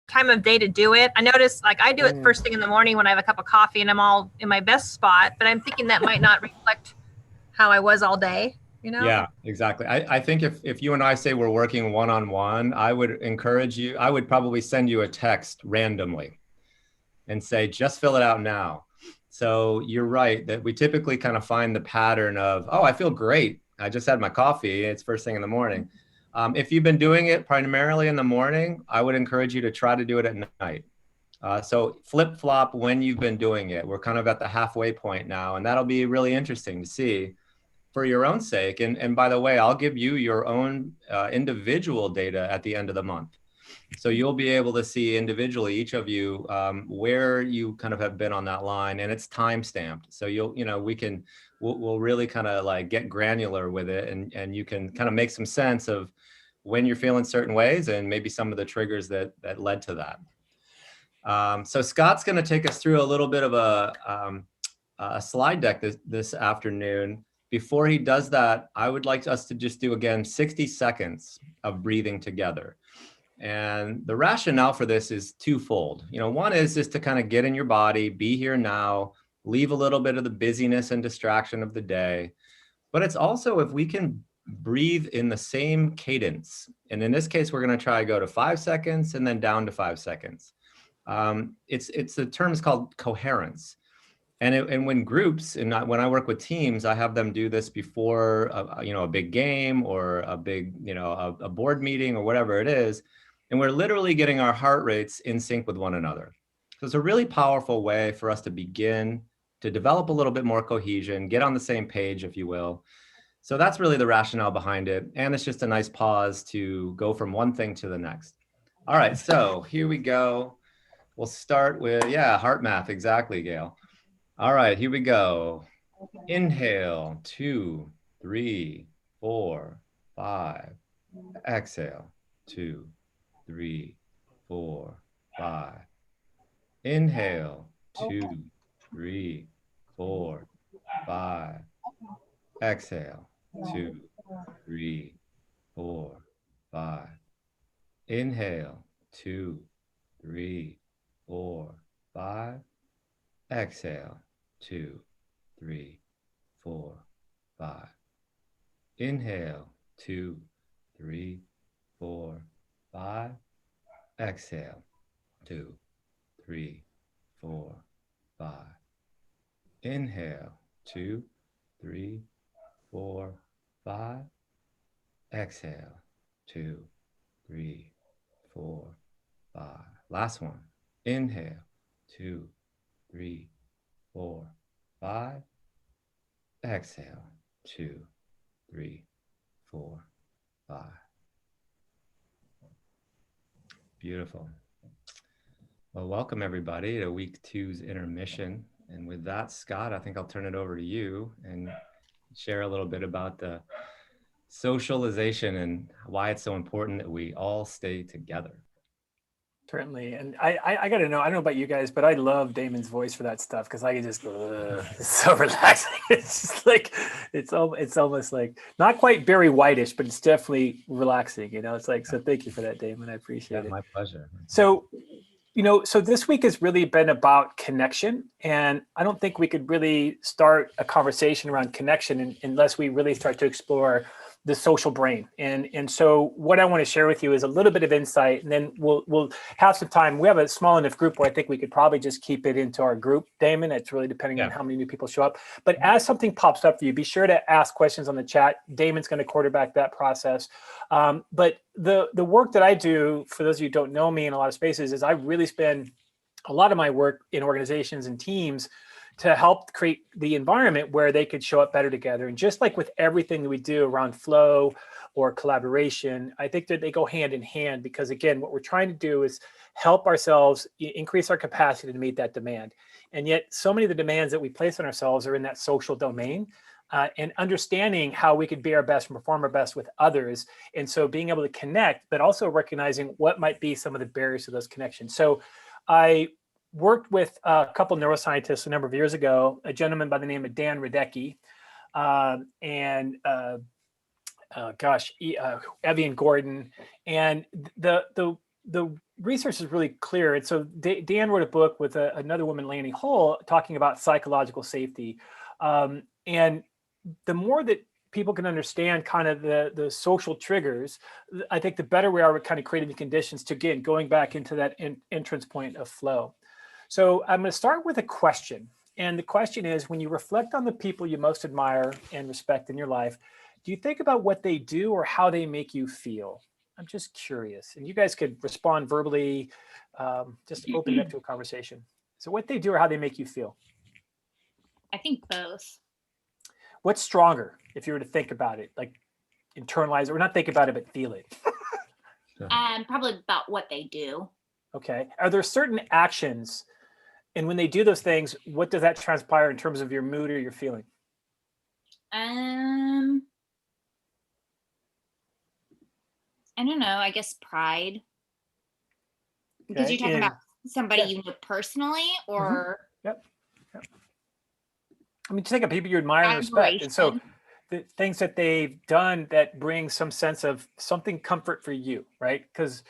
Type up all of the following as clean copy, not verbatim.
time of day to do it. I notice like I do it first thing in the morning when I have a cup of coffee and I'm all in my best spot, but I'm thinking that might not reflect how I was all day, you know? Yeah, exactly. I think if you and I say we're working one-on-one, I would encourage you, I would probably send you a text randomly and say, just fill it out now. So you're right that we typically kind of find the pattern of, oh, I feel great. I just had my coffee. It's first thing in the morning. If you've been doing it primarily in the morning, I would encourage you to try to do it at night. So flip flop when you've been doing it. We're kind of at the halfway point now, and that'll be really interesting to see for your own sake. And by the way, I'll give you your own individual data at the end of the month. So you'll be able to see individually, each of you, where you kind of have been on that line, and it's time stamped. So we'll really kind of like get granular with it, and you can kind of make some sense of when you're feeling certain ways and maybe some of the triggers that led to that. So Scott's going to take us through a little bit of a slide deck this afternoon. Before he does that, I would like us to just do again 60 seconds of breathing together. And the rationale for this is twofold. One is just to kind of get in your body, be here now, leave a little bit of the busyness and distraction of the day. But it's also if we can breathe in the same cadence. And in this case, we're going to try to go to 5 seconds and then down to 5 seconds. The term is called coherence. And when groups, and when I work with teams, I have them do this before a big game or a big a board meeting or whatever it is, and we're literally getting our heart rates in sync with one another. So it's a really powerful way for us to begin to develop a little bit more cohesion, get on the same page, if you will. So that's really the rationale behind it, and it's just a nice pause to go from one thing to the next. All right, so here we go. We'll start with heart math, exactly, Gail. All right, here we go. Inhale, 2, 3, 4, 5. Exhale, 2, 3, 4, 5. Inhale, 2, 3, 4, 5. Exhale, 2, 3, 4, 5. Inhale, 2, 3, 4, 5. Exhale, 2, 3, 4, 5. Inhale, 2, 3, 4, 5. Exhale, 2, 3, 4, 5. Inhale, 2, 3, 4, 5. Exhale, 2, 3, 4, 5. Last one. Inhale, 2, 3, 4, 5. Exhale, 2, 3, 4, 5. Beautiful. Well, welcome everybody to week 2's intermission. And with that, Scott, I think I'll turn it over to you and share a little bit about the socialization and why it's so important that we all stay together. Certainly. And I got to know, I don't know about you guys, but I love Damon's voice for that stuff because I can just, it's so relaxing. It's just like, it's almost like, not quite Barry Whitish, but it's definitely relaxing. It's like, so thank you for that, Damon. I appreciate it. My pleasure. So, so this week has really been about connection. And I don't think we could really start a conversation around connection unless we really start to explore the social brain. And so what I want to share with you is a little bit of insight, and then we'll have some time. We have a small enough group where I think we could probably just keep it into our group, Damon. It's really depending on how many new people show up. But as something pops up for you, be sure to ask questions on the chat. Damon's going to quarterback that process. But the work that I do, for those of you who don't know me in a lot of spaces, is I really spend a lot of my work in organizations and teams to help create the environment where they could show up better together. And just like with everything that we do around flow or collaboration, I think that they go hand in hand because, again, what we're trying to do is help ourselves increase our capacity to meet that demand. And yet so many of the demands that we place on ourselves are in that social domain. And understanding how we could be our best and perform our best with others. And so being able to connect, but also recognizing what might be some of the barriers to those connections. So I worked with a couple of neuroscientists a number of years ago, a gentleman by the name of Dan Radecki, and Evian Gordon. And the research is really clear. And so Dan wrote a book with another woman, Lanny Hull, talking about psychological safety. And the more that people can understand kind of the social triggers, I think the better we are with kind of creating the conditions to, again, going back into that entrance point of flow. So I'm going to start with a question. And the question is, when you reflect on the people you most admire and respect in your life, do you think about what they do or how they make you feel? I'm just curious. And you guys could respond verbally, just open it up to a conversation. So what they do or how they make you feel? I think both. What's stronger if you were to think about it, like internalize it, or not think about it, but feel it? Probably about what they do. Okay. Are there certain actions, and when they do those things, what does that transpire in terms of your mood or your feeling? I don't know. I guess pride. Because Okay, you're talking about somebody yeah. you know personally, or Yep. I mean, just think of people you admire and respect. And so the things that they've done that bring some sense of something comfort for you, right? Because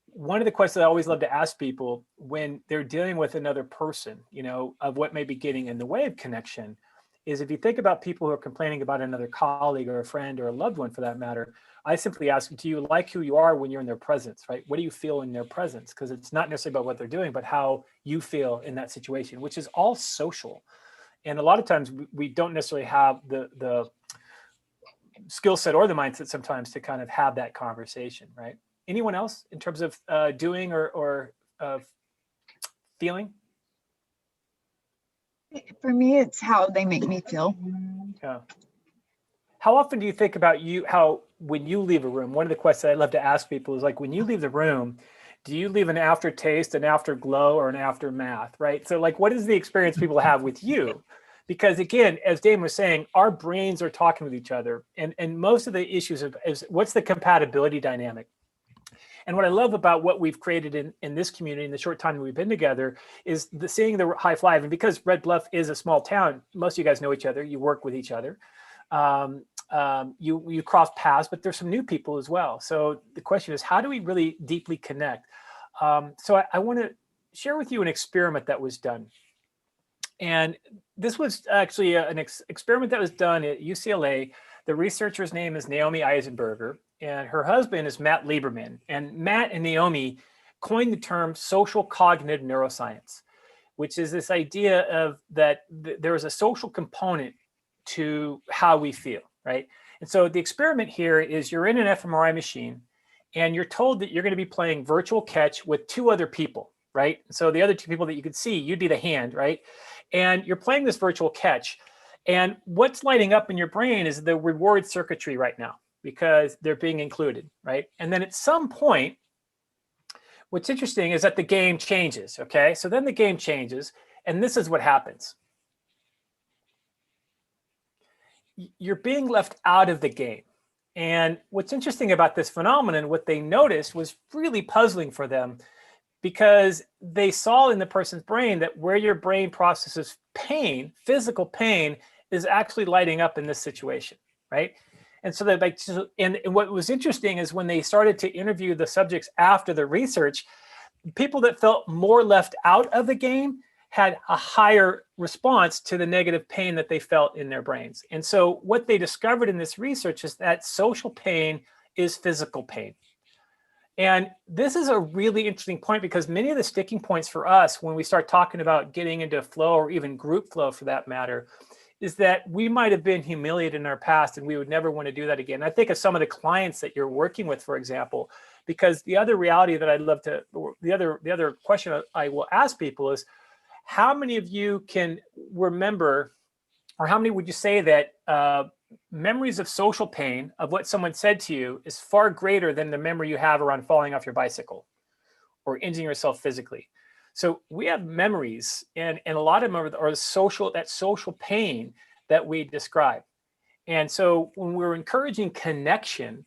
one of the questions I always love to ask people when they're dealing with another person, you know, of what may be getting in the way of connection, is if you think about people who are complaining about another colleague or a friend or a loved one for that matter, I simply ask them, do you like who you are when you're in their presence, right? What do you feel in their presence? Because it's not necessarily about what they're doing, but how you feel in that situation, which is all social. And a lot of times we don't necessarily have the skill set or the mindset sometimes to kind of have that conversation, right? Anyone else in terms of doing or feeling? For me, it's how they make me feel. Yeah. How often do you think about how when you leave a room, one of the questions I love to ask people is like, when you leave the room, do you leave an aftertaste, an afterglow, or an aftermath, right? So like, what is the experience people have with you? Because again, as Dane was saying, our brains are talking with each other. And most of the issues is what's the compatibility dynamic? And what I love about what we've created in this community in the short time that we've been together is seeing the high five. And because Red Bluff is a small town, most of you guys know each other, you work with each other. You cross paths, but there's some new people as well. So the question is, how do we really deeply connect? So I want to share with you an experiment that was done. And this was actually an experiment that was done at UCLA. The researcher's name is Naomi Eisenberger, and her husband is Matt Lieberman. And Matt and Naomi coined the term social cognitive neuroscience, which is this idea of that there is a social component to how we feel, right? And so the experiment here is you're in an fMRI machine and you're told that you're going to be playing virtual catch with two other people, right? So the other two people that you could see, you'd be the hand, right? And you're playing this virtual catch. And what's lighting up in your brain is the reward circuitry right now because they're being included, right? And then at some point, what's interesting is that the game changes, okay? So then the game changes, and this is what happens. You're being left out of the game. And what's interesting about this phenomenon, what they noticed was really puzzling for them because they saw in the person's brain that where your brain processes pain, physical pain, is actually lighting up in this situation, right? And so and what was interesting is when they started to interview the subjects after the research, people that felt more left out of the game had a higher response to the negative pain that they felt in their brains. And so what they discovered in this research is that social pain is physical pain. And this is a really interesting point because many of the sticking points for us when we start talking about getting into flow or even group flow for that matter, is that we might have been humiliated in our past and we would never want to do that again. I think of some of the clients that you're working with, for example, because the other reality that I'd love to, the other question I will ask people is, how many of you can remember, or how many would you say that memories of social pain of what someone said to you is far greater than the memory you have around falling off your bicycle or injuring yourself physically? So we have memories, and a lot of them are that social pain that we describe. And so when we're encouraging connection,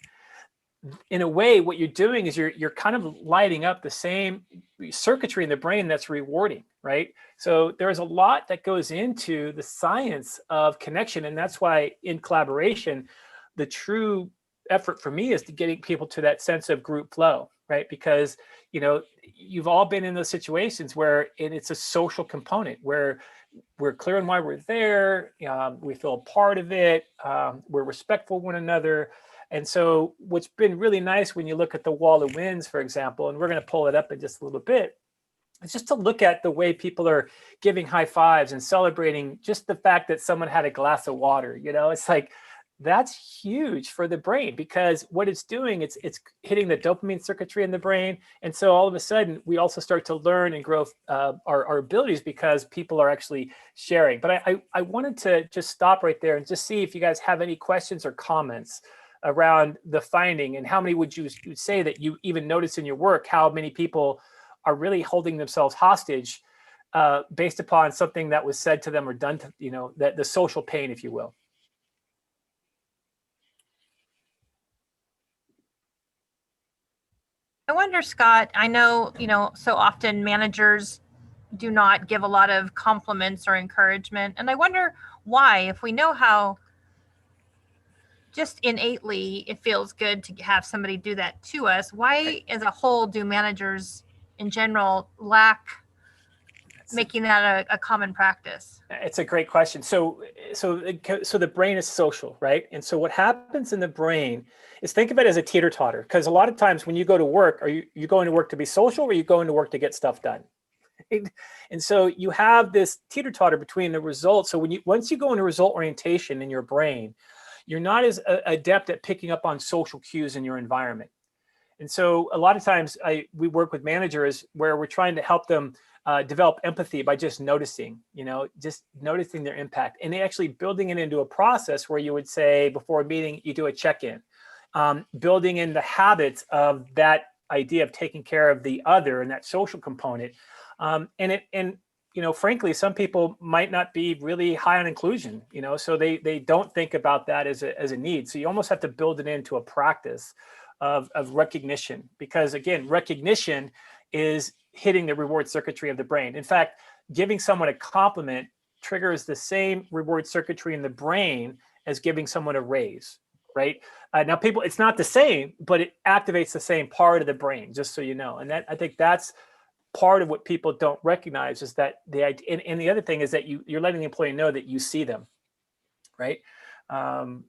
in a way, what you're doing is you're kind of lighting up the same circuitry in the brain that's rewarding, right? So there's a lot that goes into the science of connection. And that's why in collaboration, the true effort for me is to getting people to that sense of group flow. right? Because, you've all been in those situations where it's a social component where we're clear on why we're there. We feel a part of it. We're respectful of one another. And so what's been really nice when you look at the wall of wins, for example, and we're going to pull it up in just a little bit, it's just to look at the way people are giving high fives and celebrating just the fact that someone had a glass of water. It's like, that's huge for the brain, because what it's doing, it's hitting the dopamine circuitry in the brain. And so all of a sudden we also start to learn and grow our abilities because people are actually sharing. But I wanted to just stop right there and just see if you guys have any questions or comments around the finding, and how many would you say that you even notice in your work, how many people are really holding themselves hostage based upon something that was said to them or done to, that the social pain, if you will. I wonder, Scott, I know, so often managers do not give a lot of compliments or encouragement. And I wonder why, if we know how just innately it feels good to have somebody do that to us, why as a whole do managers in general lack making that a common practice? It's a great question. So the brain is social, right? And so what happens in the brain is, think of it as a teeter-totter, because a lot of times when you go to work, are you going to work to be social, or are you going to work to get stuff done? And so you have this teeter-totter between the results. So once you go into result orientation in your brain, you're not as adept at picking up on social cues in your environment. And so a lot of times we work with managers where we're trying to help them develop empathy by just noticing, just noticing their impact, and actually building it into a process where you would say before a meeting, you do a check-in, building in the habits of that idea of taking care of the other and that social component. Frankly, some people might not be really high on inclusion, so they don't think about that as a need. So you almost have to build it into a practice of recognition, because again, recognition is hitting the reward circuitry of the brain. In fact, giving someone a compliment triggers the same reward circuitry in the brain as giving someone a raise, right? Now, it's not the same, but it activates the same part of the brain, just so you know. And I think that's part of what people don't recognize, is that and the other thing is that you're letting the employee know that you see them, right?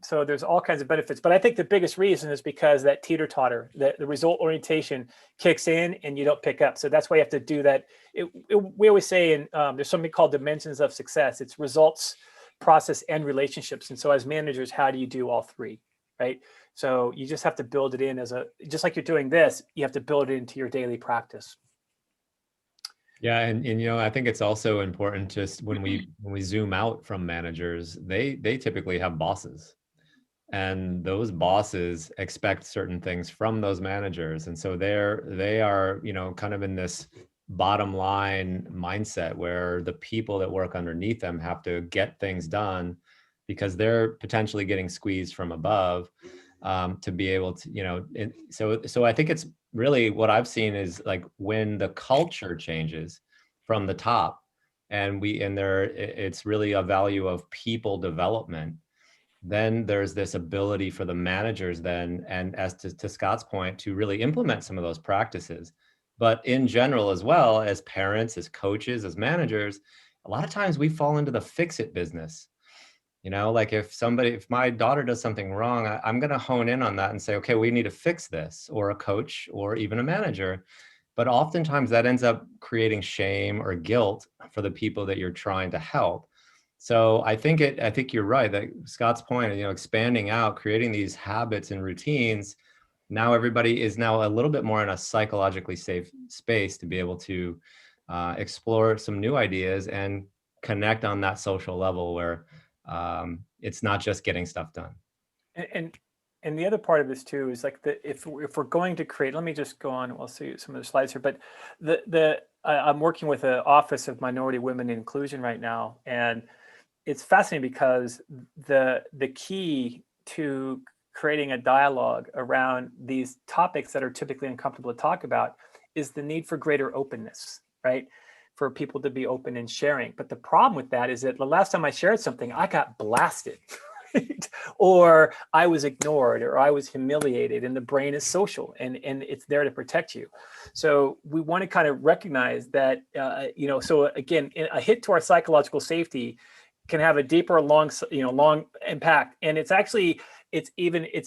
So there's all kinds of benefits, but I think the biggest reason is because that teeter-totter, the result orientation kicks in and you don't pick up. So that's why you have to do that. We always say there's something called dimensions of success. It's results, process, and relationships. And so as managers, how do you do all three, right? So you just have to build it in just like you're doing this, you have to build it into your daily practice. Yeah, and I think it's also important, just when we zoom out from managers, they typically have bosses, and those bosses expect certain things from those managers, and so they are kind of in this bottom line mindset where the people that work underneath them have to get things done because they're potentially getting squeezed from above to be able to so I think it's really, what I've seen is, like, when the culture changes from the top, and it's really a value of people development, then there's this ability for the managers then, and as to Scott's point, to really implement some of those practices. But in general, as well, as parents, as coaches, as managers, a lot of times we fall into the fix-it business. Like if my daughter does something wrong, I'm going to hone in on that and say, okay, we need to fix this, or a coach, or even a manager. But oftentimes that ends up creating shame or guilt for the people that you're trying to help. So I think you're right, that Scott's point, expanding out, creating these habits and routines. Now everybody is now a little bit more in a psychologically safe space to be able to explore some new ideas and connect on that social level where it's not just getting stuff done. And the other part of this too is, like, if we're going to create, let me just go on. We'll see some of the slides here, but I'm working with an Office of Minority Women and Inclusion right now, and it's fascinating because the key to creating a dialogue around these topics that are typically uncomfortable to talk about is the need for greater openness, right? For people to be open and sharing. But the problem with that is that the last time I shared something, I got blasted. right? Or I was ignored, or I was humiliated, and the brain is social, and it's there to protect you. So we want to kind of recognize that, so again, a hit to our psychological safety can have a deeper, long impact. And it's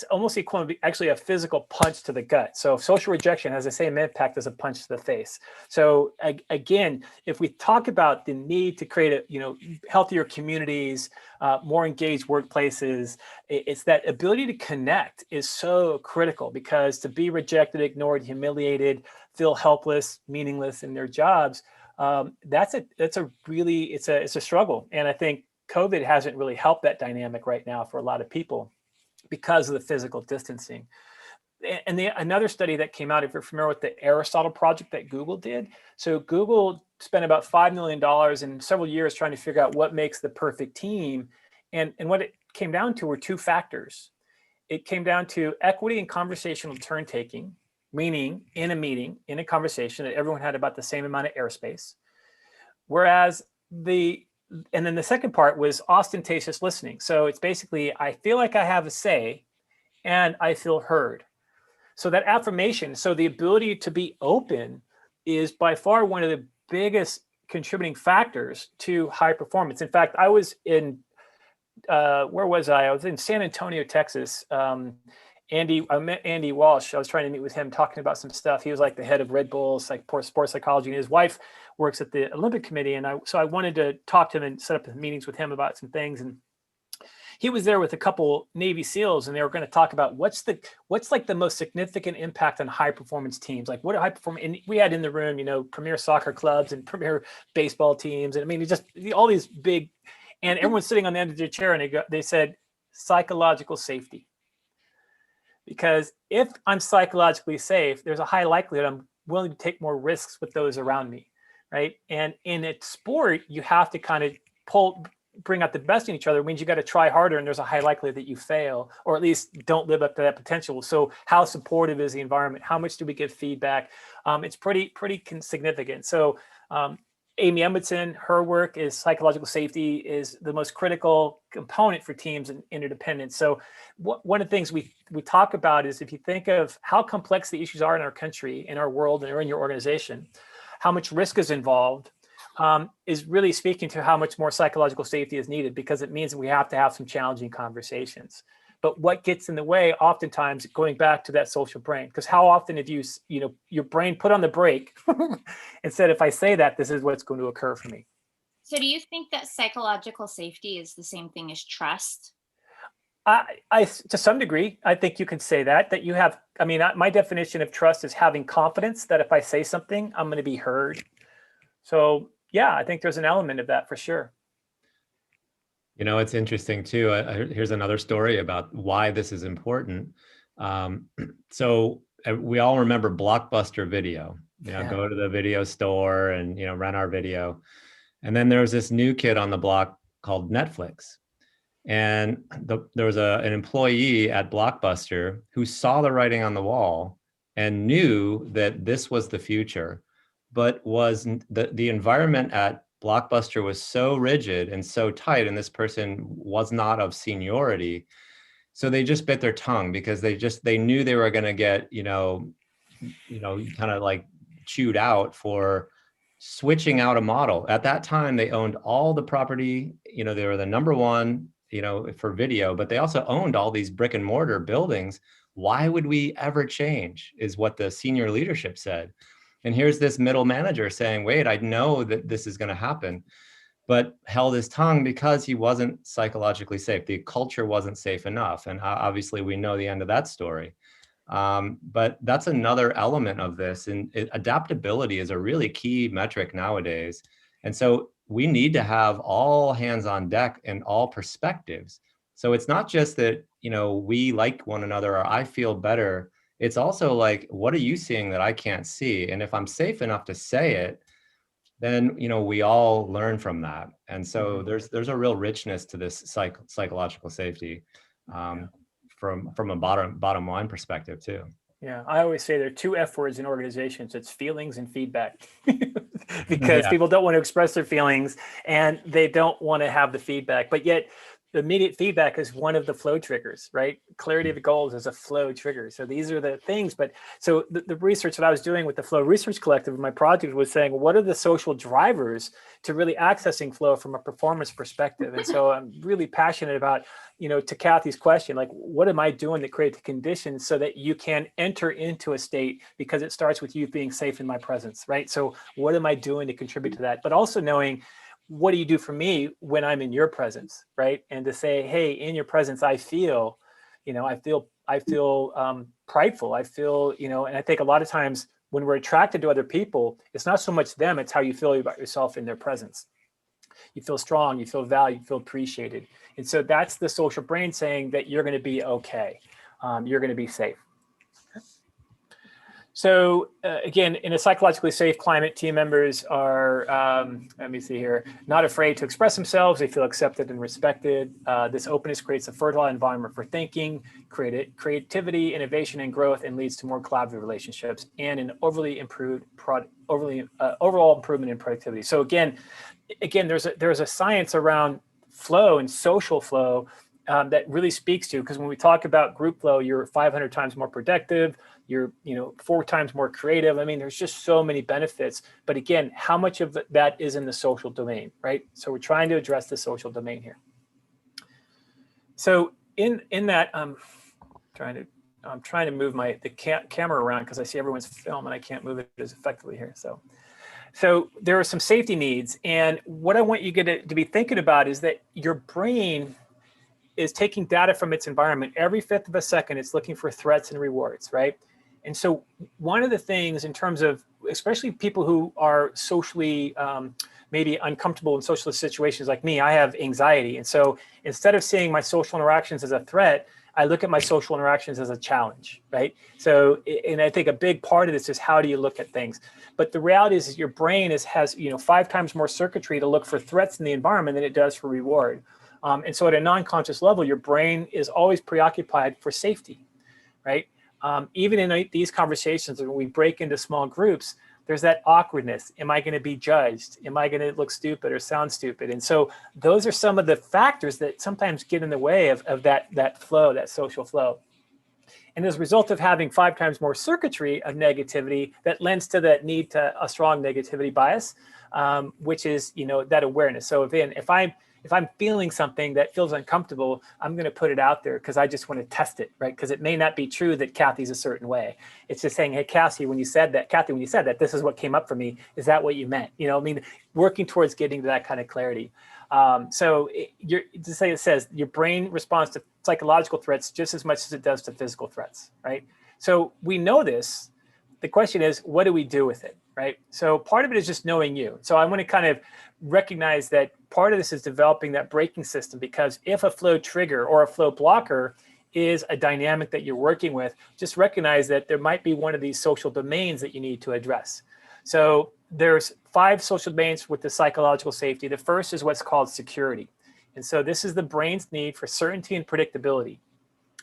almost equivalent to actually a physical punch to the gut. So social rejection has the same impact as a punch to the face. So again, if we talk about the need to create healthier communities, more engaged workplaces, it's that ability to connect is so critical, because to be rejected, ignored, humiliated, feel helpless, meaningless in their jobs, it's a struggle. And I think COVID hasn't really helped that dynamic right now for a lot of people because of the physical distancing. And another study that came out, if you're familiar with the Aristotle project that Google did. So Google spent about $5 million in several years trying to figure out what makes the perfect team. And what it came down to were two factors. It came down to equity and conversational turn taking, meaning in a meeting, in a conversation, that everyone had about the same amount of airspace. Whereas and then the second part was ostentatious listening. So it's basically, I feel like I have a say and I feel heard. So that affirmation, so the ability to be open, is by far one of the biggest contributing factors to high performance. In fact, I was in, where was I? I was in San Antonio, Texas. I met Andy Walsh. I was trying to meet with him, talking about some stuff. He was like the head of Red Bull's like sports psychology, and his wife works at the Olympic Committee. And so I wanted to talk to him and set up meetings with him about some things. And he was there with a couple Navy SEALs, and they were going to talk about what's like the most significant impact on high performance teams. Like, what are high performance? And we had in the room, premier soccer clubs and premier baseball teams. And I mean, just all these big, and everyone's sitting on the end of their chair, and they said psychological safety. Because if I'm psychologically safe, there's a high likelihood I'm willing to take more risks with those around me, right? And in a sport, you have to kind of bring out the best in each other. It means you got to try harder, and there's a high likelihood that you fail, or at least don't live up to that potential. So how supportive is the environment? How much do we give feedback? It's pretty significant. So Amy Edmondson, her work is psychological safety is the most critical component for teams and interdependence. So one of the things we talk about is, if you think of how complex the issues are in our country, in our world, and in your organization, how much risk is involved, is really speaking to how much more psychological safety is needed, because it means that we have to have some challenging conversations. But what gets in the way, oftentimes, going back to that social brain, because how often have your brain put on the brake and said, if I say that, this is what's going to occur for me. So do you think that psychological safety is the same thing as trust? I to some degree, I think you could say that you have, my definition of trust is having confidence that if I say something, I'm going to be heard. So yeah, I think there's an element of that for sure. It's interesting too. Here's another story about why this is important. So we all remember Blockbuster Video. Go to the video store and rent our video. And then there was this new kid on the block called Netflix. And there was an employee at Blockbuster who saw the writing on the wall and knew that this was the future, but the environment at Blockbuster was so rigid and so tight, and this person was not of seniority. So they just bit their tongue, because they knew they were going to get, kind of like chewed out for switching out a model. At that time, they owned all the property, they were the number one, for video, but they also owned all these brick and mortar buildings. Why would we ever change, is what the senior leadership said. And here's this middle manager saying, wait, I know that this is going to happen, but held his tongue because he wasn't psychologically safe. The culture wasn't safe enough. And obviously we know the end of that story. But that's another element of this. And adaptability is a really key metric nowadays. And so we need to have all hands on deck and all perspectives. So it's not just that, we like one another or I feel better. It's also like, what are you seeing that I can't see? And if I'm safe enough to say it, then, we all learn from that. And so there's a real richness to this psychological safety from a bottom line perspective too. Yeah, I always say there are two F words in organizations. It's feelings and feedback. Because people don't want to express their feelings and they don't want to have the feedback. But yet immediate feedback is one of the flow triggers, right? Clarity of goals is a flow trigger. So these are the things, but so the research that I was doing with the Flow Research Collective, my project was saying, what are the social drivers to really accessing flow from a performance perspective? And so I'm really passionate about, to Kathy's question, like, what am I doing to create the conditions so that you can enter into a state, because it starts with you being safe in my presence, right? So what am I doing to contribute to that? But also knowing, what do you do for me when I'm in your presence, right? And to say, hey, in your presence, I feel prideful. I feel, and I think a lot of times when we're attracted to other people, it's not so much them, it's how you feel about yourself in their presence. You feel strong, you feel valued, you feel appreciated. And so that's the social brain saying that you're going to be okay. You're going to be safe. So again, in a psychologically safe climate, team members are, let me see here, not afraid to express themselves. They feel accepted and respected. This openness creates a fertile environment for thinking, creativity, innovation, and growth, and leads to more collaborative relationships and an overall improvement in productivity. So again, there's a science around flow and social flow that really speaks to, because when we talk about group flow, you're 500 times more productive, you're 4 times more creative. I mean, there's just so many benefits. But again, how much of that is in the social domain, right? So we're trying to address the social domain here. So in that, I'm trying to move the camera around because I see everyone's film and I can't move it as effectively here. So there are some safety needs, and what I want you to be thinking about is that your brain is taking data from its environment. Every 1/5 of a second, it's looking for threats and rewards, right? And so one of the things in terms of, especially people who are socially maybe uncomfortable in social situations like me, I have anxiety. And so instead of seeing my social interactions as a threat, I look at my social interactions as a challenge, right? So, and I think a big part of this is, how do you look at things? But the reality is your brain has 5 times more circuitry to look for threats in the environment than it does for reward. And so at a non-conscious level, your brain is always preoccupied for safety, right? Even in these conversations, when we break into small groups, there's that awkwardness. Am I going to be judged? Am I going to look stupid or sound stupid? And so those are some of the factors that sometimes get in the way of that flow, that social flow. And as a result of having 5 times more circuitry of negativity, that lends to that need to a strong negativity bias, which is, that awareness. So if I'm feeling something that feels uncomfortable, I'm going to put it out there because I just want to test it, right? Because it may not be true that Kathy's a certain way. It's just saying, hey, Kathy, when you said that, this is what came up for me. Is that what you meant? Working towards getting to that kind of clarity. It says your brain responds to psychological threats just as much as it does to physical threats, right? So we know this. The question is, what do we do with it, right? So part of it is just knowing you. So I want to kind of recognize that part of this is developing that braking system, because if a flow trigger or a flow blocker is a dynamic that you're working with, just recognize that there might be one of these social domains that you need to address. So there's 5 social domains with the psychological safety. The first is what's called security. And so this is the brain's need for certainty and predictability.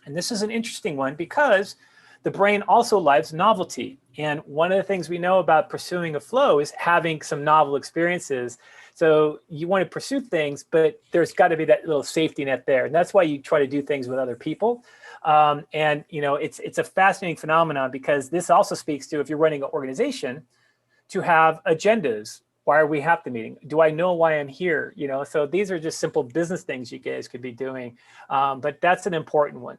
And this is an interesting one because the brain also loves novelty. And one of the things we know about pursuing a flow is having some novel experiences. So you want to pursue things, but there's got to be that little safety net there. And that's why you try to do things with other people. It's a fascinating phenomenon, because this also speaks to, if you're running an organization, to have agendas. Why are we have the meeting? Do I know why I'm here? So these are just simple business things you guys could be doing. But that's an important one.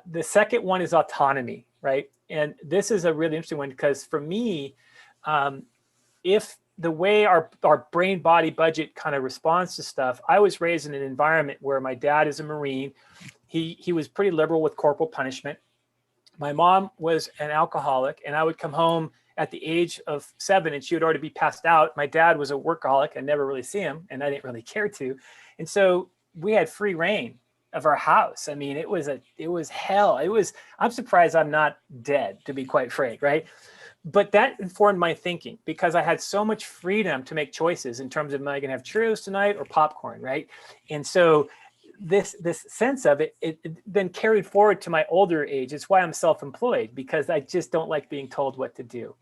The second one is autonomy, right? And this is a really interesting one, because for me, if the way our brain body budget kind of responds to stuff, I was raised in an environment where my dad is a Marine. He was pretty liberal with corporal punishment. My mom was an alcoholic, and I would come home at the age of 7 and she would already be passed out. My dad was a workaholic. I never really see him, and I didn't really care to. And so we had free reign of our house. I mean, it was hell. I'm surprised I'm not dead, to be quite frank, right? But that informed my thinking, because I had so much freedom to make choices in terms of, am I going to have Cheerios tonight or popcorn, right? And so this sense of it then carried forward to my older age. It's why I'm self-employed, because I just don't like being told what to do.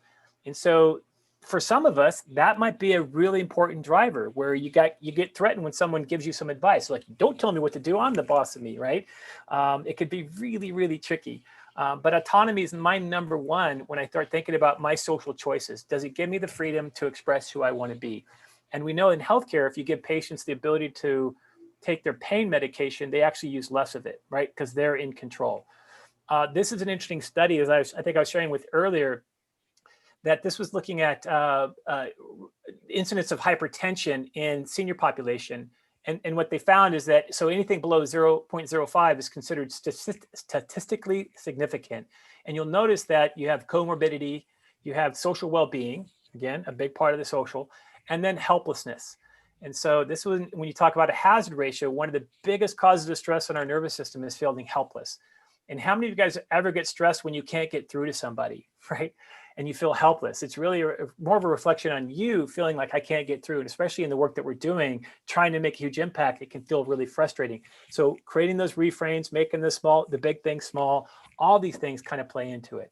And so for some of us, that might be a really important driver where you get threatened when someone gives you some advice. Like, don't tell me what to do. I'm the boss of me, right? It could be really, really tricky. But autonomy is my number one when I start thinking about my social choices. Does it give me the freedom to express who I want to be? And we know in healthcare, if you give patients the ability to take their pain medication, they actually use less of it, right? Because they're in control. This is an interesting study, as I think I was sharing with earlier, that this was looking at incidence of hypertension in senior population. And what they found is that, so anything below 0.05 is considered statistically significant. And you'll notice that you have comorbidity, you have social well-being, again, a big part of the social, and then helplessness. And so this was, when you talk about a hazard ratio, one of the biggest causes of stress on our nervous system is feeling helpless. And how many of you guys ever get stressed when you can't get through to somebody, right? And you feel helpless? It's really more of a reflection on you feeling like I can't get through. And especially in the work that we're doing, trying to make a huge impact, it can feel really frustrating. So creating those reframes, making the big things small, all these things kind of play into it.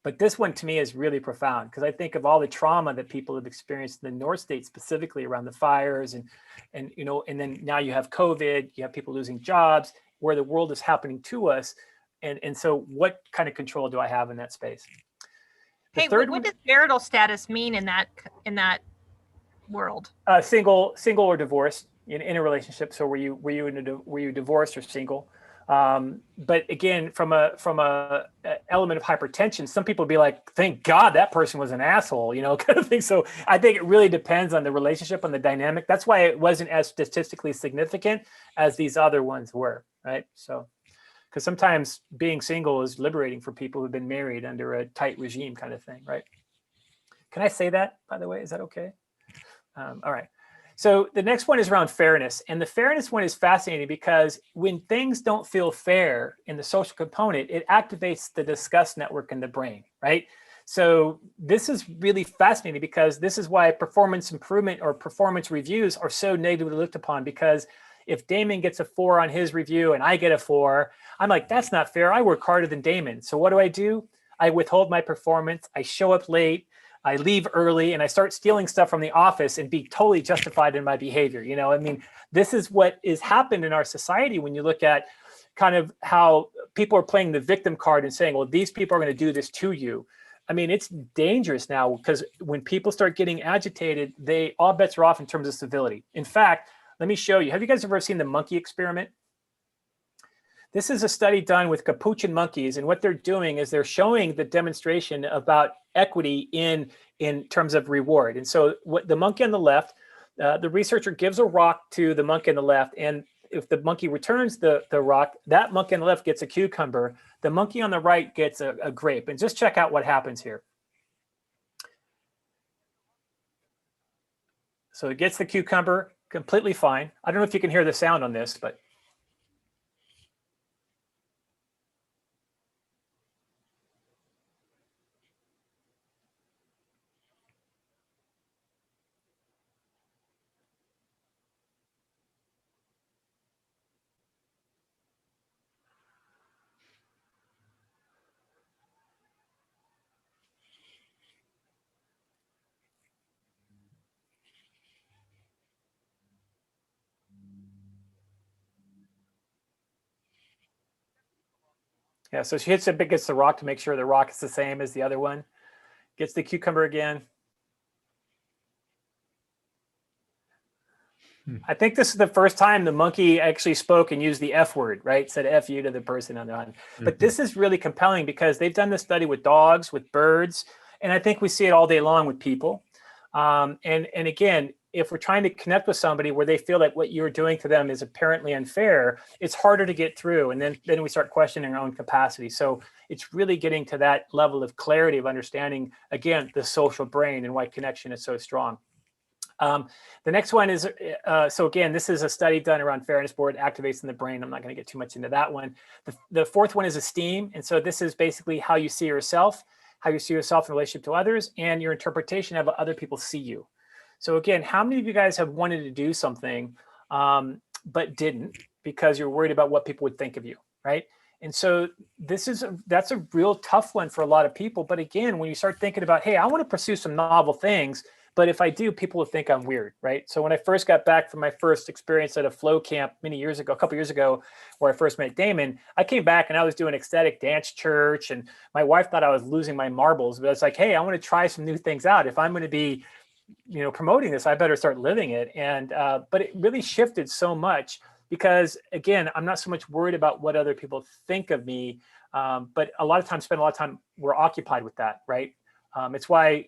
But this one to me is really profound because I think of all the trauma that people have experienced in the North State, specifically around the fires and then now you have COVID, you have people losing jobs, where the world is happening to us. And so what kind of control do I have in that space? Hey, what does marital status mean in that world? Single or divorced in a relationship. So were you divorced or single? But again, from a element of hypertension, some people would be like, thank God that person was an asshole, kind of thing. So I think it really depends on the relationship, on the dynamic. That's why it wasn't as statistically significant as these other ones were, right? So, because sometimes being single is liberating for people who've been married under a tight regime kind of thing, right? Can I say that, by the way? Is that okay? All right. So the next one is around fairness. And the fairness one is fascinating because when things don't feel fair in the social component, it activates the disgust network in the brain, right? So this is really fascinating because this is why performance improvement or performance reviews are so negatively looked upon, because if Damon gets a 4 on his review and I get a 4, I'm like, that's not fair. I work harder than Damon. So what do? I withhold my performance. I show up late. I leave early and I start stealing stuff from the office and be totally justified in my behavior. This is what is happened in our society when you look at kind of how people are playing the victim card and saying, well, these people are going to do this to you. I mean, it's dangerous now because when people start getting agitated, all bets are off in terms of civility. In fact, let me show you. Have you guys ever seen the monkey experiment? This is a study done with capuchin monkeys, and what they're doing is they're showing the demonstration about equity in terms of reward. And so what the monkey on the left, the researcher gives a rock to the monkey on the left, and if the monkey returns the rock, that monkey on the left gets a cucumber. The monkey on the right gets a grape. And just check out what happens here. So it gets the cucumber completely fine. I don't know if you can hear the sound on this, but yeah, so she hits it, gets the rock to make sure the rock is the same as the other one. Gets the cucumber again. I think this is the first time the monkey actually spoke and used the F word, right? Said F you to the person on the line. But this is really compelling because they've done this study with dogs, with birds, and I think we see it all day long with people. And again, if we're trying to connect with somebody where they feel like what you're doing to them is apparently unfair, it's harder to get through. And then we start questioning our own capacity. So it's really getting to that level of clarity of understanding, again, the social brain and why connection is so strong. The next one is, so again, this is a study done around fairness board activates in the brain. I'm not going to get too much into that one. The fourth one is esteem. And so this is basically how you see yourself in relationship to others, and your interpretation of how other people see you. So again, how many of you guys have wanted to do something, but didn't because you're worried about what people would think of you, right? And so that's a real tough one for a lot of people. But again, when you start thinking about, hey, I want to pursue some novel things, but if I do, people will think I'm weird, right? So when I first got back from my first experience at a flow camp a couple years ago, where I first met Damon, I came back and I was doing ecstatic dance church, and my wife thought I was losing my marbles. But it's like, hey, I want to try some new things out. If I'm going to be, promoting this, I better start living it. And but it really shifted so much. Because again, I'm not so much worried about what other people think of me, but a lot of time we're occupied with that, right? It's why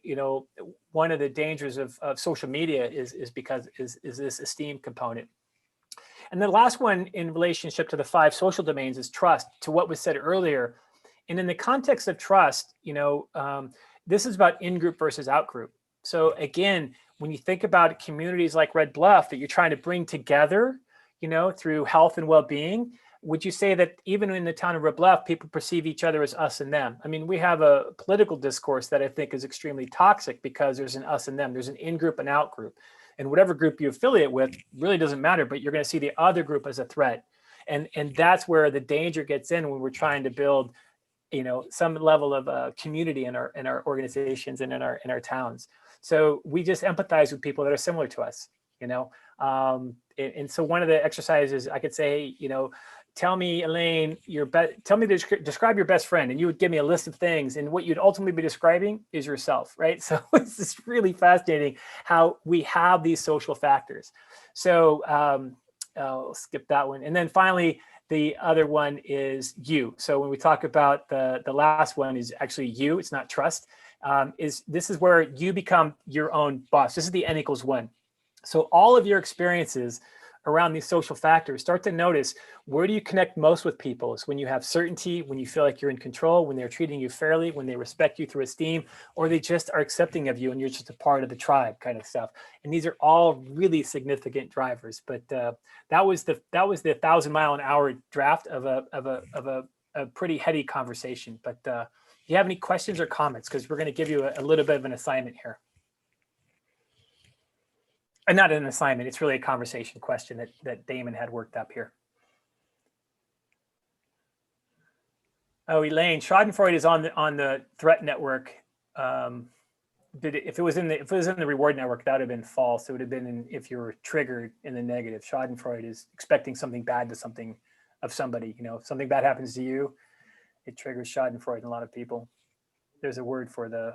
one of the dangers of social media is because is this esteem component. And the last one in relationship to the 5 social domains is trust. To what was said earlier, and in the context of trust, this is about in-group versus out-group. So again, when you think about communities like Red Bluff that you're trying to bring together, through health and well-being, would you say that even in the town of Red Bluff, people perceive each other as us and them? I mean, we have a political discourse that I think is extremely toxic because there's an us and them. There's an in-group and out-group. And whatever group you affiliate with really doesn't matter, but you're going to see the other group as a threat. And that's where the danger gets in when we're trying to build, some level of community in our organizations and in our towns. So we just empathize with people that are similar to us, and so one of the exercises I could say, tell me, Elaine, describe your best friend, and you would give me a list of things, and what you'd ultimately be describing is yourself, right? So it's just really fascinating how we have these social factors. So I'll skip that one. And then finally, the other one is you. So when we talk about the last one is actually you, it's not trust. This is where you become your own boss. This is the N=1. So all of your experiences around these social factors, start to notice, where do you connect most with people? Is when you have certainty, when you feel like you're in control, when they're treating you fairly, when they respect you through esteem, or they just are accepting of you and you're just a part of the tribe kind of stuff. And these are all really significant drivers. But that was the 1,000-mile-an-hour draft of a pretty heady conversation. But do you have any questions or comments? Because we're going to give you a little bit of an assignment here. And not an assignment, it's really a conversation question that Damon had worked up here. Oh, Elaine, Schadenfreude is on the threat network. If it was in the reward network, that would have been false. It would have been if you were triggered in the negative. Schadenfreude is expecting something bad of somebody. If something bad happens to you, it triggers Schadenfreude in a lot of people. There's a word for the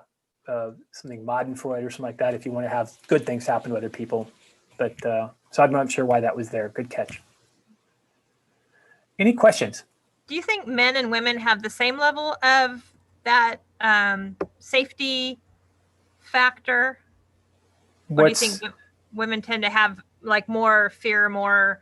something Schadenfreude or something like that if you want to have good things happen to other people. But so I'm not sure why that was there. Good catch. Any questions? Do you think men and women have the same level of that safety factor? Or do you think women tend to have like more fear, more,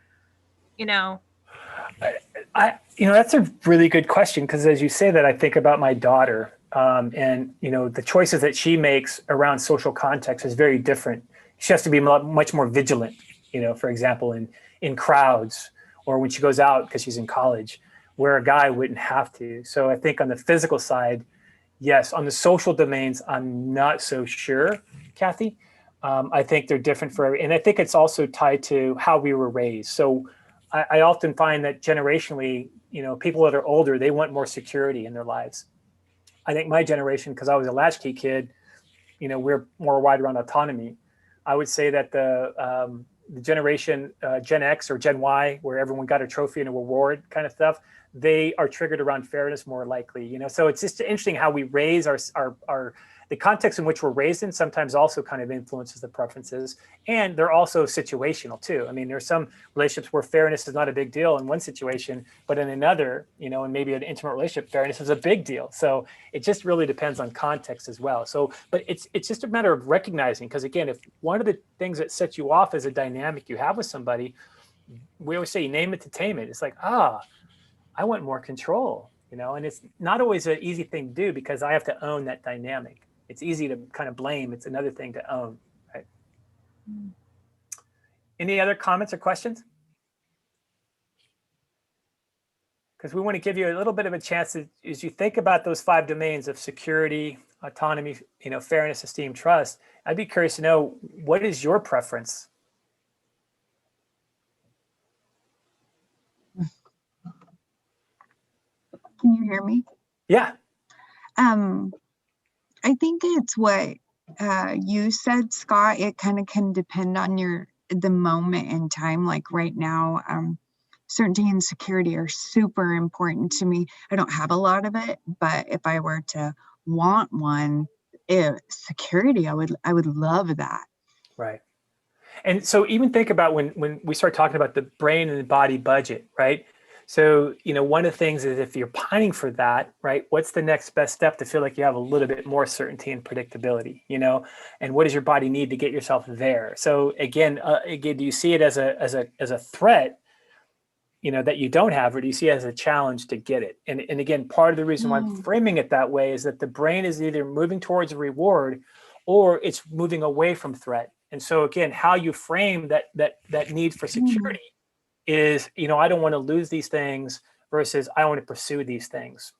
that's a really good question, because as you say that, I think about my daughter. And the choices that she makes around social context is very different. She has to be much more vigilant, for example, in crowds, or when she goes out because she's in college, where a guy wouldn't have to. So I think on the physical side, yes. On the social domains, I'm not so sure, Kathy. I think they're different and I think it's also tied to how we were raised. So I often find that generationally, people that are older, they want more security in their lives. I think my generation, because I was a latchkey kid, we're more wide around autonomy. I would say that the generation Gen X or Gen Y, where everyone got a trophy and a reward kind of stuff, they are triggered around fairness more likely. So it's just interesting how we raise the context in which we're raised in sometimes also kind of influences the preferences. And they're also situational too. I mean, there's some relationships where fairness is not a big deal in one situation, but in another, and maybe an intimate relationship, fairness is a big deal. So it just really depends on context as well. So, but it's just a matter of recognizing, because again, if one of the things that sets you off is a dynamic you have with somebody, we always say, name it to tame it. It's like, I want more control, and it's not always an easy thing to do because I have to own that dynamic. It's easy to kind of blame. It's another thing to own, right? Any other comments or questions? Because we want to give you a little bit of a chance as you think about those 5 domains of security, autonomy, fairness, esteem, trust. I'd be curious to know, what is your preference? Can you hear me? Yeah. I think it's what you said, Scott. It kind of can depend on the moment in time. Like right now, certainty and security are super important to me. I don't have a lot of it, but if I were to want one, security, I would love that. Right. And so even think about when we start talking about the brain and the body budget, right? So, one of the things is if you're pining for that, right, what's the next best step to feel like you have a little bit more certainty and predictability, and what does your body need to get yourself there? So again, do you see it as a threat, that you don't have, or do you see it as a challenge to get it? And again, part of the reason why I'm framing it that way is that the brain is either moving towards a reward or it's moving away from threat. And so again, how you frame that need for security is, I don't want to lose these things versus I want to pursue these things.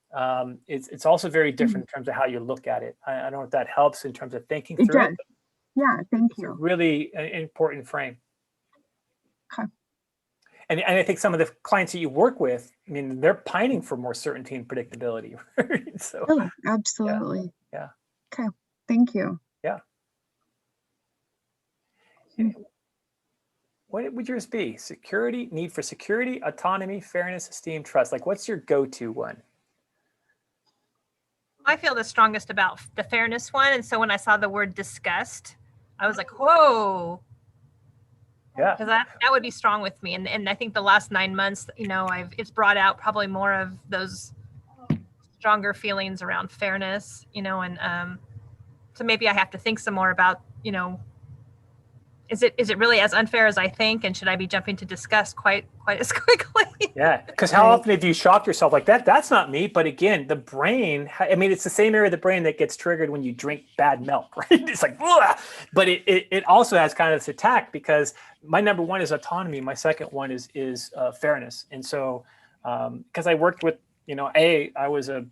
It's also very different in terms of how you look at it. I don't know if that helps in terms of thinking It through does. Yeah, thank It's a you. really important frame. Okay. And I think some of the clients that you work with, I mean, they're pining for more certainty and predictability. Right? So, Oh, absolutely. Yeah. Okay, thank you. What would yours be? Security, need for security, autonomy, fairness, esteem, trust. Like, what's your go-to one? I feel the strongest about the fairness one. And so when I saw the word disgust, I was like, whoa. Yeah. Because that would be strong with me. And I think the last 9 months, it's brought out probably more of those stronger feelings around fairness, and so maybe I have to think some more about, is it really as unfair as I think? And should I be jumping to disgust quite as quickly? Yeah, because how often have you shocked yourself like that? That's not me. But again, the brain, I mean, it's the same area of the brain that gets triggered when you drink bad milk, right? It's like, ugh! But it also has kind of this attack because my number one is autonomy. My second one is fairness. And so, because I worked with, I was a,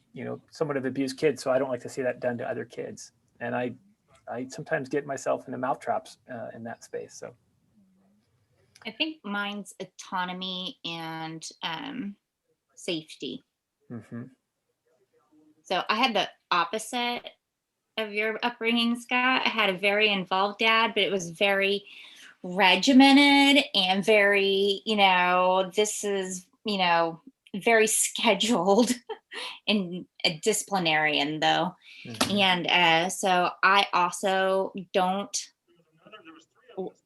somewhat of an abused kid, so I don't like to see that done to other kids. And I sometimes get myself into mouth traps in that space. So I think mine's autonomy and safety. mm-hmm. So I had the opposite of your upbringing, Scott. I had a very involved dad, but it was very regimented and very, this is, very scheduled and a disciplinarian though. Mm-hmm. And so I also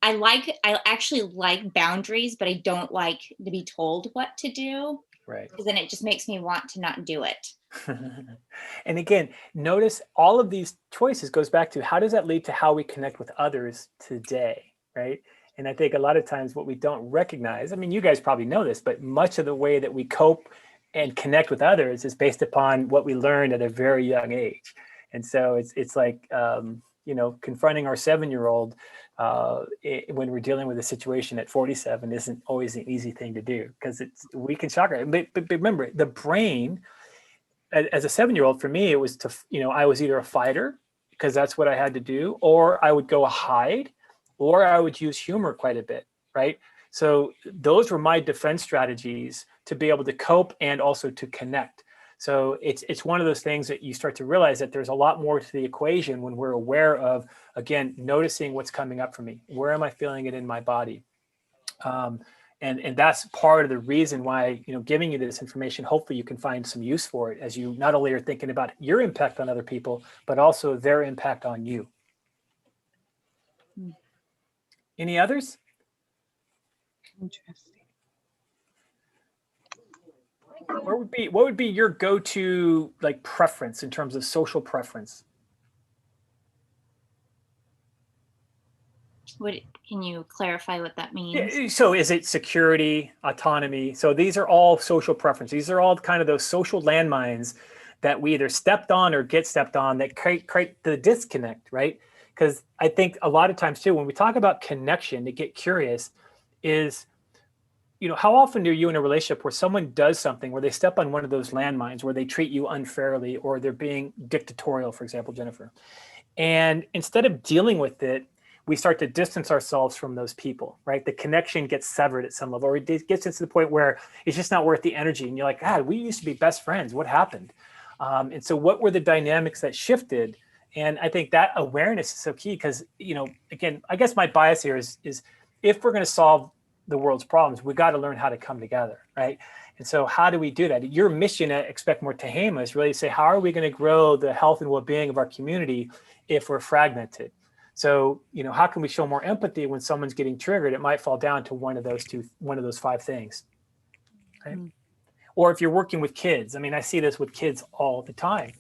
I actually like boundaries, but I don't like to be told what to do. Right. Because then it just makes me want to not do it. And again, notice all of these choices goes back to how does that lead to how we connect with others today, right? And I think a lot of times what we don't recognize, I mean, you guys probably know this, but much of the way that we cope and connect with others is based upon what we learned at a very young age. And so it's like, confronting our 7-year-old when we're dealing with a situation at 47 isn't always an easy thing to do because we can shock her. But remember, the brain, as a 7-year-old, for me, it was I was either a fighter because that's what I had to do, or I would go hide, or I would use humor quite a bit, right? So those were my defense strategies to be able to cope and also to connect. So it's one of those things that you start to realize that there's a lot more to the equation when we're aware of, again, noticing what's coming up for me. Where am I feeling it in my body? And that's part of the reason why, giving you this information, hopefully you can find some use for it as you not only are thinking about your impact on other people, but also their impact on you. Any others? Interesting. What would be your go-to preference in terms of social preference? Can you clarify what that means? Yeah, so is it security, autonomy? So these are all social preferences. These are all kind of those social landmines that we either stepped on or get stepped on that create the disconnect, right? Because I think a lot of times too, when we talk about connection, to get curious is, how often are you in a relationship where someone does something where they step on one of those landmines where they treat you unfairly or they're being dictatorial, for example, Jennifer. And instead of dealing with it, we start to distance ourselves from those people, right? The connection gets severed at some level, or it gets to the point where it's just not worth the energy. And you're like, God, we used to be best friends. What happened? And so what were the dynamics that shifted? And I think that awareness is so key because, again, I guess my bias here is if we're going to solve the world's problems, we got to learn how to come together, right? And so how do we do that? Your mission at Expect More Tehama is really to say, how are we going to grow the health and well-being of our community if we're fragmented? So, how can we show more empathy when someone's getting triggered? It might fall down to one of those 5 things. Right? Mm-hmm. Or if you're working with kids, I see this with kids all the time,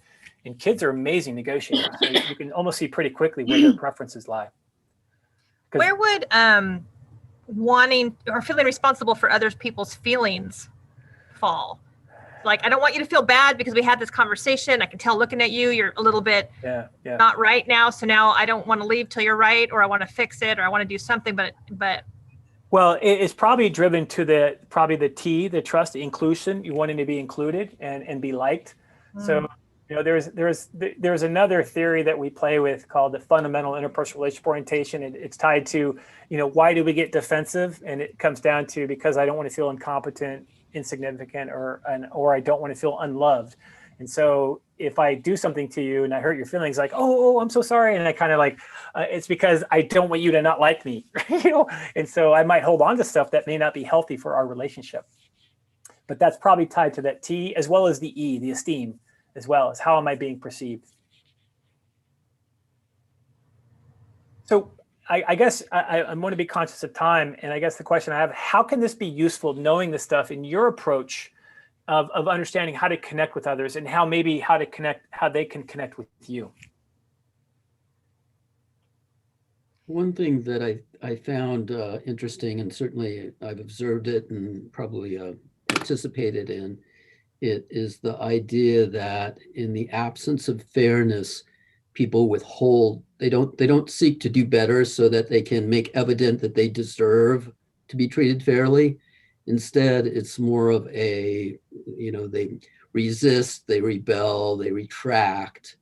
and kids are amazing negotiators. So you can almost see pretty quickly where their preferences lie. Where would wanting or feeling responsible for other people's feelings fall? Like, I don't want you to feel bad because we had this conversation. I can tell looking at you, you're a little bit not right now. So now I don't want to leave till you're right, or I want to fix it, or I want to do something. But well, it's probably driven to the T, the trust, the inclusion. You wanting to be included and be liked. So there's another theory that we play with called the fundamental interpersonal relationship orientation. It's tied to why do we get defensive, and it comes down to because I don't want to feel incompetent, insignificant, or I don't want to feel unloved. And so if I do something to you and I hurt your feelings, like, oh, I'm so sorry. And I kind of it's because I don't want you to not like me, And so I might hold on to stuff that may not be healthy for our relationship. But that's probably tied to that T as well as the E, the esteem, as well as how am I being perceived? So I guess I want to be conscious of time. And I guess the question I have, how can this be useful, knowing this stuff in your approach of understanding how to connect with others and how they can connect with you? One thing that I found interesting, and certainly I've observed it and probably participated in it, is the idea that in the absence of fairness, people withhold. They don't seek to do better so that they can make evident that they deserve to be treated fairly. Instead, it's more of they resist, they rebel, they retract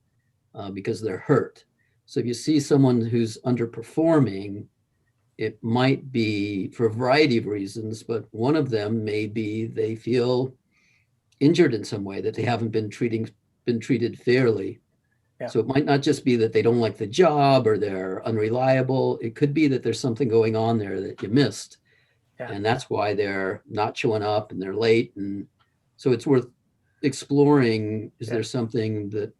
because they're hurt. So if you see someone who's underperforming, it might be for a variety of reasons, but one of them may be they feel injured in some way, that they haven't been treated fairly. Yeah. So it might not just be that they don't like the job or they're unreliable. It could be that there's something going on there that you missed. Yeah. And that's why they're not showing up and they're late. And so it's worth exploring, is there something that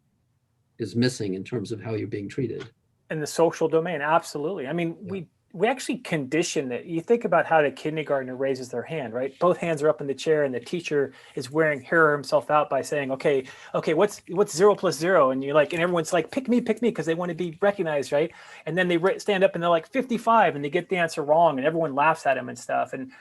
is missing in terms of how you're being treated? In the social domain, absolutely. We actually condition it. You think about how the kindergartner raises their hand, right? Both hands are up in the chair, and the teacher is wearing himself out by saying, okay, what's 0 plus 0? And you're like, and everyone's like, pick me, because they want to be recognized, right? And then they stand up and they're like 55, and they get the answer wrong, and everyone laughs at them and stuff. And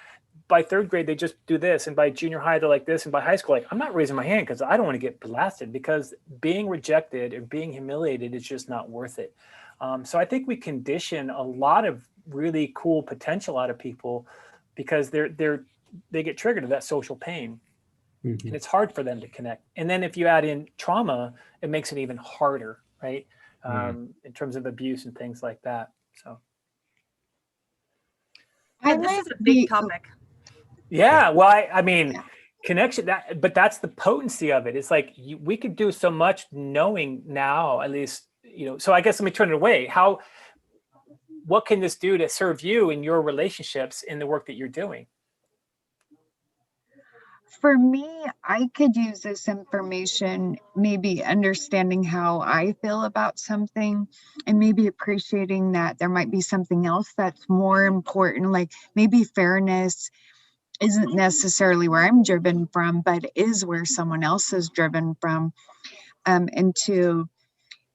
by 3rd grade, they just do this, and by junior high, they're like this, and by high school, like, I'm not raising my hand because I don't want to get blasted, because being rejected or being humiliated is just not worth it. So I think we condition a lot of really cool potential out of people because they get triggered to that social pain. Mm-hmm. And it's hard for them to connect. And then if you add in trauma, it makes it even harder, right? In terms of abuse and things like that. So this is a big topic. Yeah, well, connection, but that's the potency of it. It's like we could do so much knowing now, at least, so I guess let me turn it away. What can this do to serve you in your relationships in the work that you're doing? For me, I could use this information, maybe understanding how I feel about something and maybe appreciating that there might be something else that's more important, like maybe fairness isn't necessarily where I'm driven from, but is where someone else is driven from, and to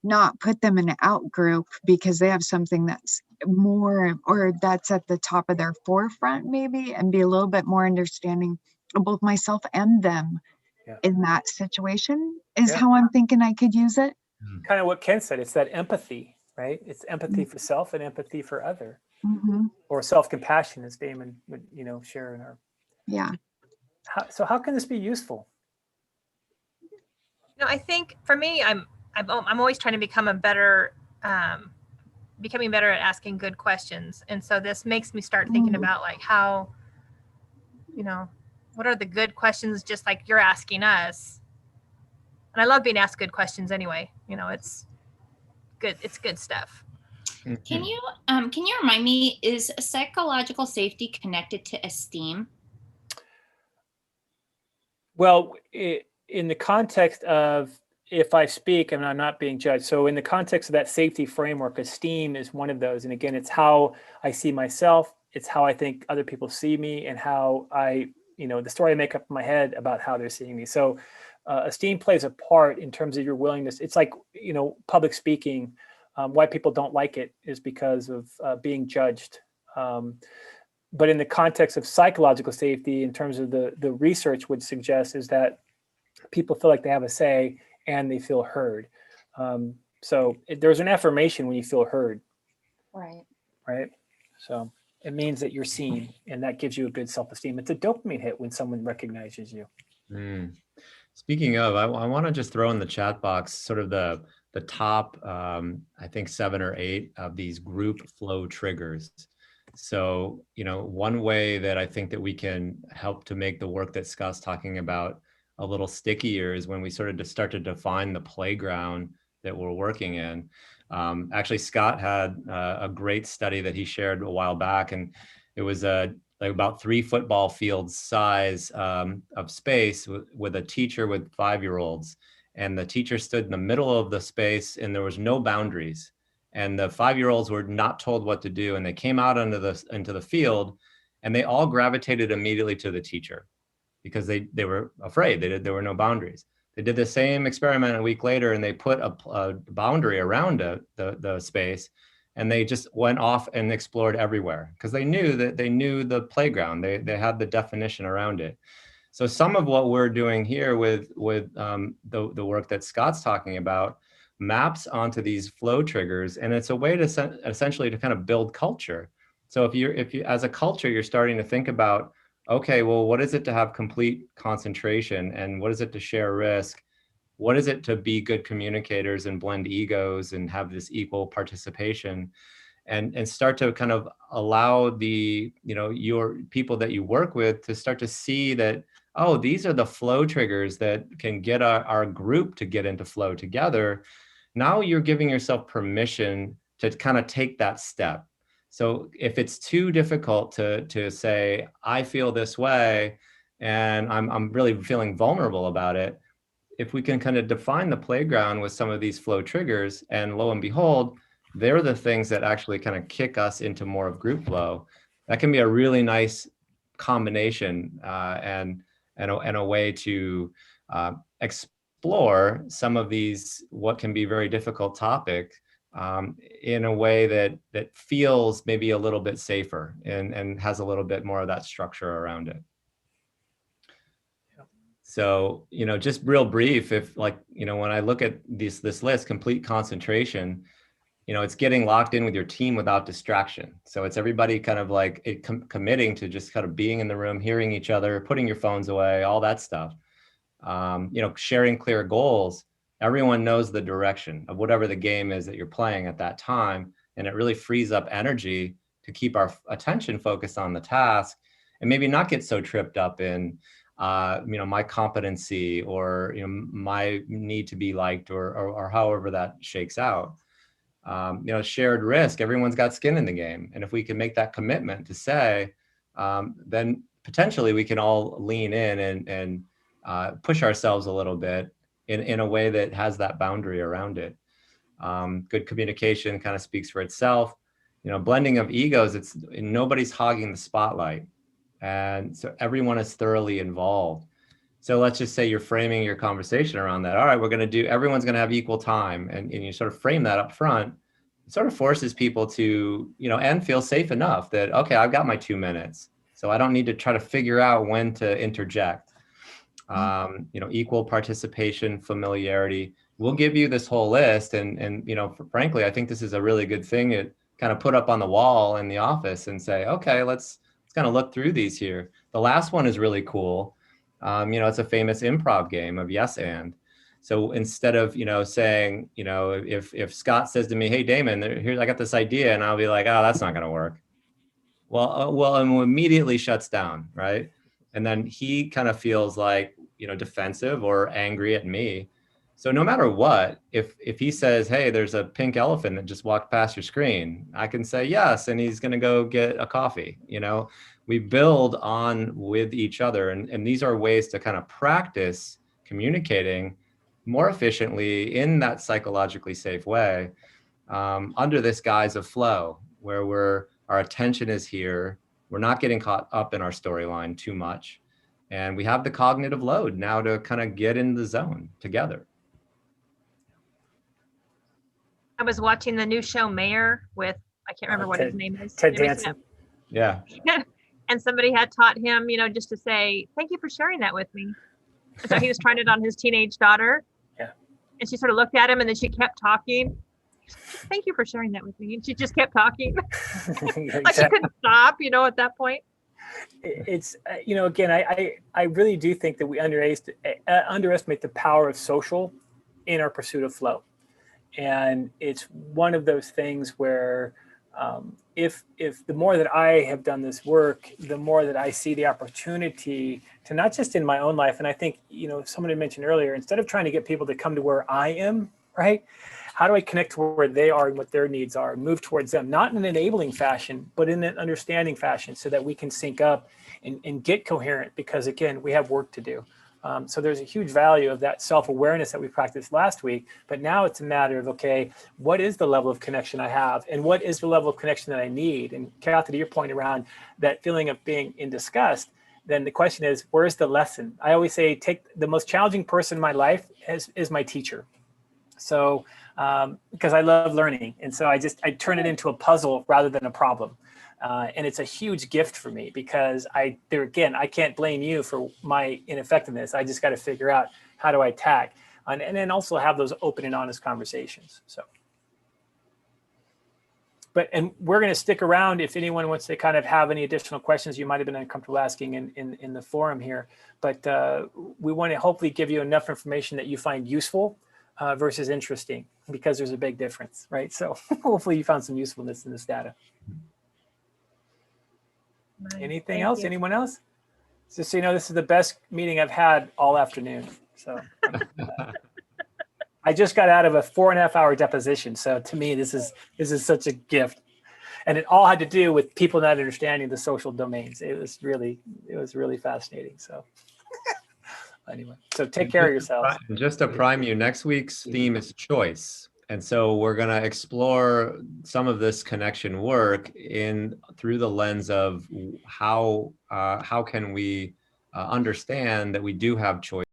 not put them in an out group because they have something that's more, or that's at the top of their forefront maybe, and be a little bit more understanding of both myself and them in that situation is how I'm thinking I could use it. Kind of what Ken said, it's that empathy, right? It's empathy for self and empathy for other, or self-compassion, as Damon would, share in our. Yeah. So how can this be useful? I think for me, I'm always trying to become a better becoming better at asking good questions. And so this makes me start thinking Mm. about like how, you know, what are the good questions just like you're asking us? And I love being asked good questions anyway. You know, it's good stuff. Can you remind me, is psychological safety connected to esteem? Well, in the context of if I speak and I'm not being judged. So in the context of that safety framework, esteem is one of those. And again, it's how I see myself. It's how I think other people see me and how I, the story I make up in my head about how they're seeing me. So esteem plays a part in terms of your willingness. It's like, public speaking, why people don't like it is because of being judged. But in the context of psychological safety, in terms of the research would suggest is that people feel like they have a say and they feel heard. So there's an affirmation when you feel heard. Right. Right. So it means that you're seen, and that gives you a good self-esteem. It's a dopamine hit when someone recognizes you. Speaking of, I want to just throw in the chat box sort of the top, I think 7 or 8 of these group flow triggers. So, one way that I think that we can help to make the work that Scott's talking about a little stickier is when we sort of start to define the playground that we're working in. Actually, Scott had a great study that he shared a while back, and it was like about 3 football fields size of space with a teacher with 5-year-olds. And the teacher stood in the middle of the space and there was no boundaries. And the 5-year-olds were not told what to do. And they came out into the field and they all gravitated immediately to the teacher because they were afraid. There were no boundaries. They did the same experiment a week later and they put a boundary around the space, and they just went off and explored everywhere because they knew the playground. They had the definition around it. So some of what we're doing here with the work that Scott's talking about maps onto these flow triggers, and it's a way to essentially to kind of build culture. So if you as a culture you're starting to think about, okay, well, what is it to have complete concentration, and what is it to share risk? What is it to be good communicators and blend egos and have this equal participation, and start to kind of allow your people that you work with to start to see that, oh, these are the flow triggers that can get our group to get into flow together. Now you're giving yourself permission to kind of take that step. So if it's too difficult to say, I feel this way and I'm really feeling vulnerable about it, if we can kind of define the playground with some of these flow triggers, and lo and behold, they're the things that actually kind of kick us into more of group flow. That can be a really nice combination and a way to explore some of these, what can be very difficult topics in a way that feels maybe a little bit safer and has a little bit more of that structure around it. So, just real brief, if when I look at this list, complete concentration, it's getting locked in with your team without distraction. So it's everybody kind of like committing to just kind of being in the room, hearing each other, putting your phones away, all that stuff. Sharing clear goals. Everyone knows the direction of whatever the game is that you're playing at that time. And it really frees up energy to keep our attention focused on the task and maybe not get so tripped up in my competency or my need to be liked or however that shakes out. Shared risk, everyone's got skin in the game, and if we can make that commitment to say, then potentially we can all lean in and push ourselves a little bit in a way that has that boundary around it. Good communication kind of speaks for itself. Blending of egos, nobody's hogging the spotlight. And so everyone is thoroughly involved. So let's just say you're framing your conversation around that. All right, everyone's going to have equal time. And you sort of frame that up front. It sort of forces people to, and feel safe enough that, okay, I've got my 2 minutes. So I don't need to try to figure out when to interject. Equal participation, familiarity. We'll give you this whole list. And frankly, I think this is a really good thing to kind of put up on the wall in the office and say, okay, let's kind of look through these here. The last one is really cool. It's a famous improv game of yes and. So instead of, saying, if Scott says to me, hey, Damon, here, I got this idea, and I'll be like, oh, that's not going to work. And immediately shuts down, right? And then he kind of feels like, defensive or angry at me. So no matter what, if he says, hey, there's a pink elephant that just walked past your screen, I can say yes, and he's going to go get a coffee. We build on with each other, and these are ways to kind of practice communicating more efficiently in that psychologically safe way, under this guise of flow, where our attention is here. We're not getting caught up in our storyline too much. And we have the cognitive load now to kind of get in the zone together. I was watching the new show Mayor with, I can't remember what his name is. Ted Anybody seen Danson. Yeah. it? And somebody had taught him, just to say, thank you for sharing that with me. And so he was trying it on his teenage daughter. Yeah. And she sort of looked at him and then she kept talking. Thank you for sharing that with me. And she just kept talking. Like she couldn't stop, at that point. It's again, I really do think that we underestimate the power of social in our pursuit of flow, and it's one of those things where if the more that I have done this work, the more that I see the opportunity to, not just in my own life, and I think someone had mentioned earlier, instead of trying to get people to come to where I am, right? How do I connect to where they are and what their needs are and move towards them, not in an enabling fashion, but in an understanding fashion, so that we can sync up and get coherent, because again, we have work to do. So there's a huge value of that self-awareness that we practiced last week, but now it's a matter of, okay, what is the level of connection I have, and what is the level of connection that I need? And Kathy, to your point around that feeling of being in disgust, then the question is, where's the lesson? I always say, take the most challenging person in my life is my teacher. So, because I love learning. And so I turn it into a puzzle rather than a problem. And it's a huge gift for me, because I can't blame you for my ineffectiveness. I just got to figure out, how do I attack? And then also have those open and honest conversations. So, and we're going to stick around if anyone wants to kind of have any additional questions you might have been uncomfortable asking in the forum here. But we want to hopefully give you enough information that you find useful versus interesting, because there's a big difference, right? So hopefully you found some usefulness in this data. Nice. Anything Thank else? you. Anyone else? Just so you know, this is the best meeting I've had all afternoon. So I just got out of a 4.5 hour deposition. So to me, this is such a gift. And it all had to do with people not understanding the social domains. It was really fascinating. So anyway, so take care of yourselves. Just to prime you, next week's theme is choice. And so we're going to explore some of this connection work through the lens of how can we understand that we do have choice.